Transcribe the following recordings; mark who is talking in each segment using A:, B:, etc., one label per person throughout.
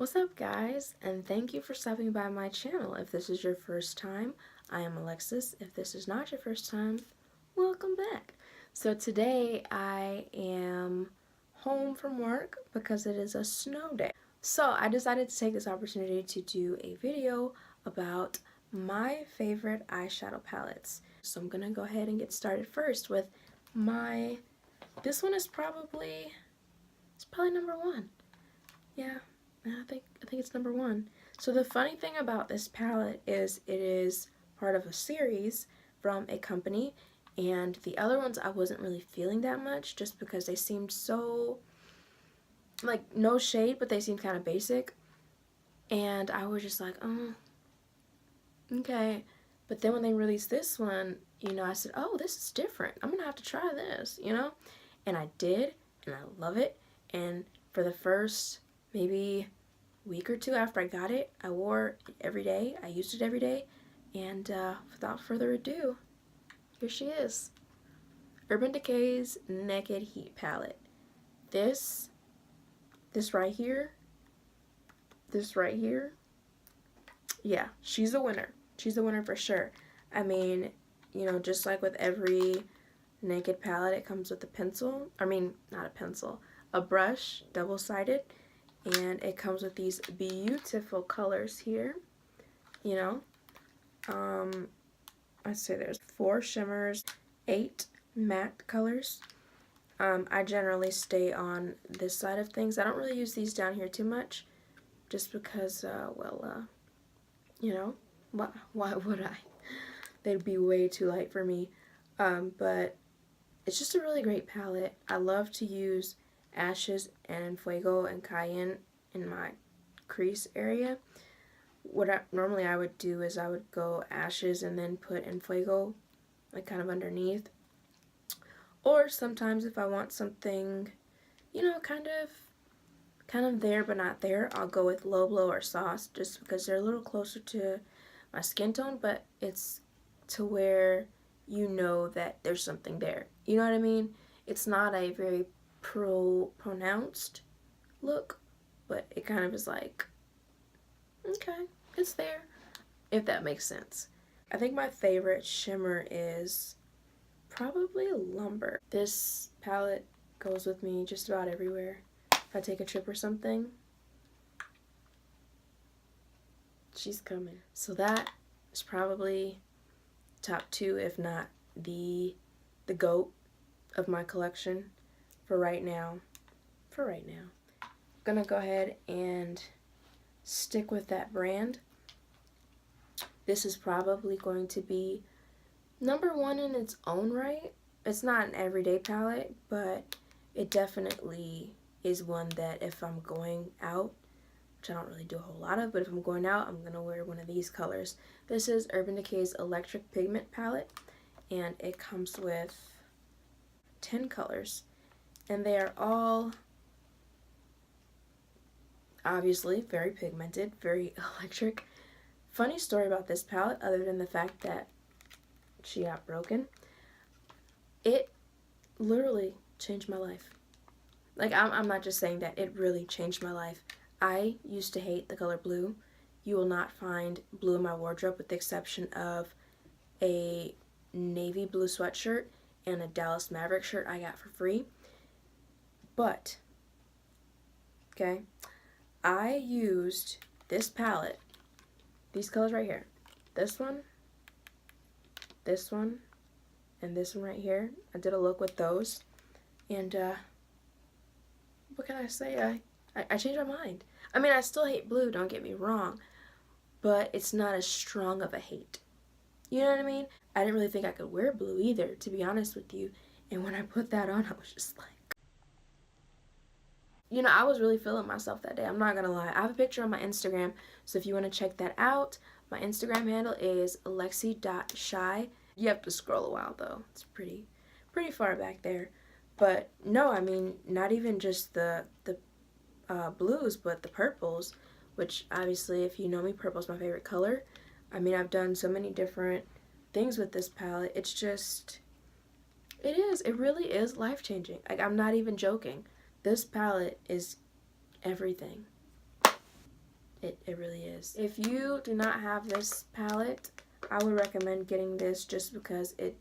A: What's up, guys, and thank you for stopping by my channel. If this is your first time, I am Alexis. If this is not your first time, welcome back. So today I am home from work because it is a snow day. So I decided to take this opportunity to do a video about my favorite eyeshadow palettes. So I'm gonna go ahead and get started first with this one is probably number one. Yeah. I think it's number one. So the funny thing about this palette is it is part of a series from a company, and the other ones I wasn't really feeling that much just because they seemed so, like, no shade, but they seemed kind of basic. And I was just like, oh, okay. But then when they released this one, I said, oh, this is different. I'm gonna have to try this, And I did, and I love it. And for the first maybe week or two after I got it, I wore it every day. I used it every day. And without further ado, here she is. Urban Decay's Naked Heat palette. This right here, yeah, she's a winner. She's a winner for sure. I mean, just like with every Naked palette, it comes with a pencil. I mean, not a pencil, a brush, double-sided. And it comes with these beautiful colors here, I'd say there's 4 shimmers, 8 matte colors. I generally stay on this side of things. I don't really use these down here too much, just because, why would I? They'd be way too light for me. But it's just a really great palette. I love to use Ashes and Fuego and Cayenne in my crease area. What normally I would do is I would go Ashes and then put in Fuego, like kind of underneath. Or sometimes if I want something, kind of there but not there, I'll go with Low Blow or Sauce, just because they're a little closer to my skin tone, but it's to where you know that there's something there. You know what I mean? It's not a very pronounced look, but it kind of is like, okay, it's there, if that makes sense. I think my favorite shimmer is probably Lumber. This palette goes with me just about everywhere. If I take a trip or something, she's coming. So that is probably top 2, if not the GOAT of my collection for right now. I'm gonna go ahead and stick with that brand. This is probably going to be number 1 in its own right. It's not an everyday palette, but it definitely is one that if I'm going out, which I don't really do a whole lot of, but if I'm going out, I'm gonna wear one of these colors. This is Urban Decay's Electric Pigment palette, and it comes with 10 colors, and they are all obviously very pigmented, very electric. Funny story about this palette, other than the fact that she got broken, it literally changed my life. Like, I'm not just saying that, it really changed my life. I used to hate the color blue. You will not find blue in my wardrobe with the exception of a navy blue sweatshirt and a Dallas Maverick shirt I got for free. But, okay, I used this palette, these colors right here, this one, and this one right here. I did a look with those, and what can I say? I changed my mind. I mean, I still hate blue, don't get me wrong, but it's not as strong of a hate. You know what I mean? I didn't really think I could wear blue either, to be honest with you, and when I put that on, I was just like, I was really feeling myself that day. I'm not gonna lie. I have a picture on my Instagram, so if you want to check that out, my Instagram handle is alexi.shy. You have to scroll a while though. It's pretty far back there. But no, I mean, not even just the blues, but the purples, which obviously, if you know me, purple's my favorite color. I mean, I've done so many different things with this palette. It's just, it really is life-changing. Like, I'm not even joking. This palette is everything. It really is. If you do not have this palette, I would recommend getting this just because it,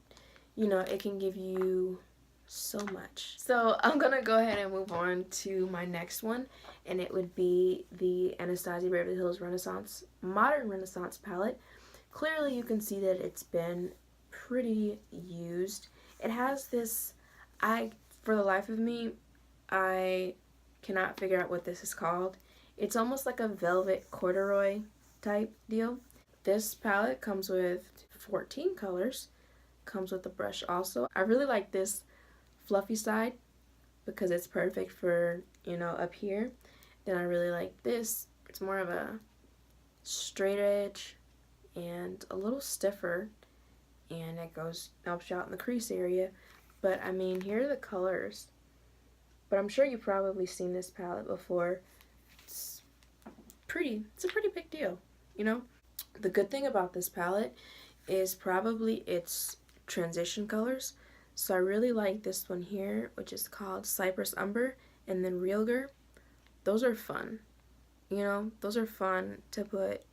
A: you know, it can give you so much. So I'm gonna go ahead and move on to my next one, and it would be the Anastasia Beverly Hills Renaissance Modern Renaissance palette. Clearly you can see that it's been pretty used. It has this, for the life of me, I cannot figure out what this is called. It's almost like a velvet corduroy type deal. This palette comes with 14 colors, comes with a brush also. I really like this fluffy side because it's perfect for, you know, up here. Then I really like this. It's more of a straight edge and a little stiffer, and it helps you out in the crease area. But I mean, here are the colors. But I'm sure you've probably seen this palette before. It's a pretty big deal, you know? The good thing about this palette is probably its transition colors. So I really like this one here, which is called Cypress Umber, and then Realgar. Those are fun. You know, those are fun to put,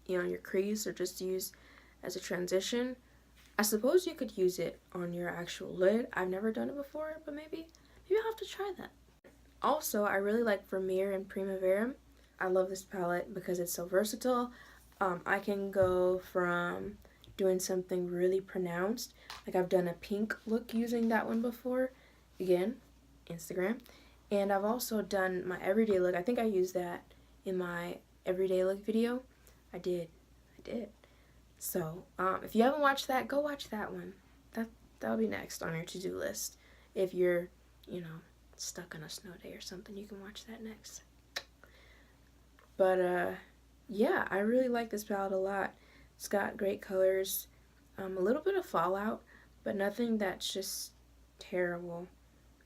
A: you know, your crease or just use as a transition. I suppose you could use it on your actual lid. I've never done it before, but maybe I'll have to try that. Also, I really like Vermeer and Primavera. I love this palette because it's so versatile. I can go from doing something really pronounced, like I've done a pink look using that one before, again, Instagram, and I've also done my everyday look. I think I used that in my everyday look video. I did. So, if you haven't watched that, go watch that one. That'll be next on your to-do list. If you're, you know, stuck on a snow day or something, you can watch that next. But, yeah, I really like this palette a lot. It's got great colors, a little bit of fallout, but nothing that's just terrible,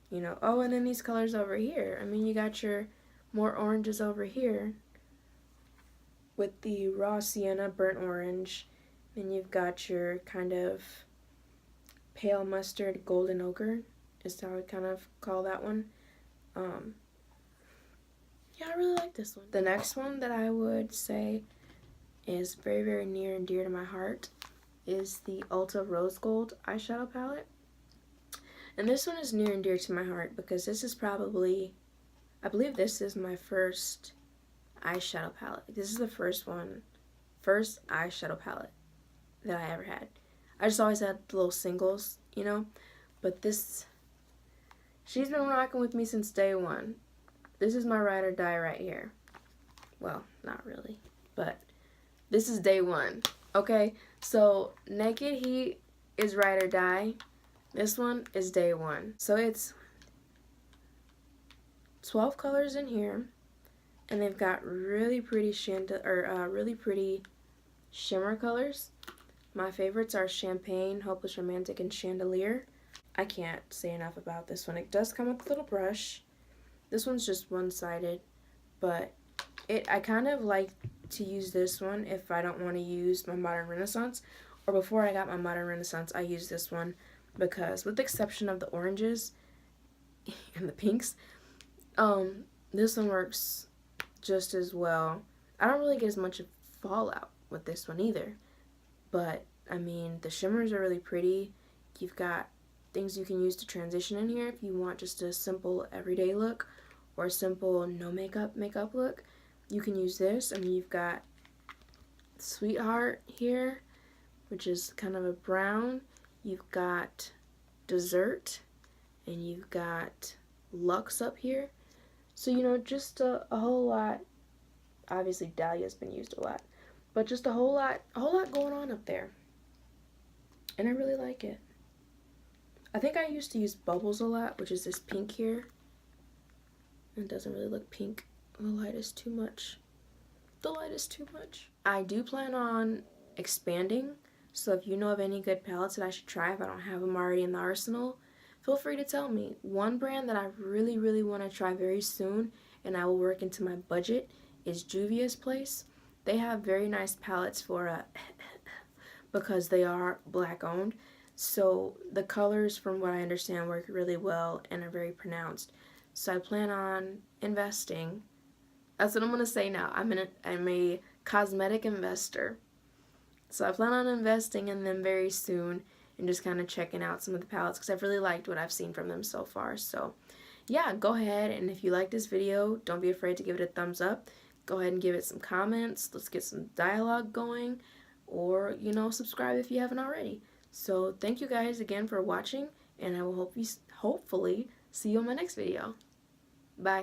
A: you know. Oh, and then these colors over here. I mean, you got your more oranges over here with the raw sienna, burnt orange. Then you've got your kind of pale mustard, golden ochre, is how I would kind of call that one. Yeah, I really like this one. The next one that I would say is very, very near and dear to my heart is the Ulta Rose Gold eyeshadow palette. And this one is near and dear to my heart because this is probably, I believe this is my first eyeshadow palette. This is the first eyeshadow palette that I ever had. I just always had the little singles, you know, but this, she's been rocking with me since day one. This is my ride or die right here. Well, not really, but this is day one, okay? So, Naked Heat is ride or die. This one is day one. So it's 12 colors in here, and they've got really pretty shimmer colors. My favorites are Champagne, Hopeless Romantic, and Chandelier. I can't say enough about this one. It does come with a little brush. This one's just one-sided, but I kind of like to use this one if I don't want to use my Modern Renaissance, or before I got my Modern Renaissance, I used this one because, with the exception of the oranges and the pinks, this one works just as well. I don't really get as much fallout with this one either, but I mean, the shimmers are really pretty. You've got things you can use to transition in here if you want just a simple everyday look or a simple no makeup look. You can use this. I mean, you've got Sweetheart here, which is kind of a brown. You've got Dessert, and you've got Luxe up here. So, you know, just a whole lot. Obviously, Dahlia's been used a lot, but just a whole lot going on up there. And I really like it. I think I used to use Bubbles a lot, which is this pink here. It doesn't really look pink. The light is too much. I do plan on expanding, so if you know of any good palettes that I should try, if I don't have them already in the arsenal, feel free to tell me. One brand that I really, really want to try very soon, and I will work into my budget, is Juvia's Place. They have very nice palettes for because they are black owned. So the colors, from what I understand, work really well and are very pronounced. So I plan on investing That's what I'm gonna say now. I'm a cosmetic investor. So I plan on investing in them very soon and just kind of checking out some of the palettes because I've really liked what I've seen from them so far. So yeah, go ahead, and if you like this video, don't be afraid to give it a thumbs up. Go ahead and give it some comments. Let's get some dialogue going, or subscribe if you haven't already. So thank you guys again for watching, and I will hopefully see you in my next video.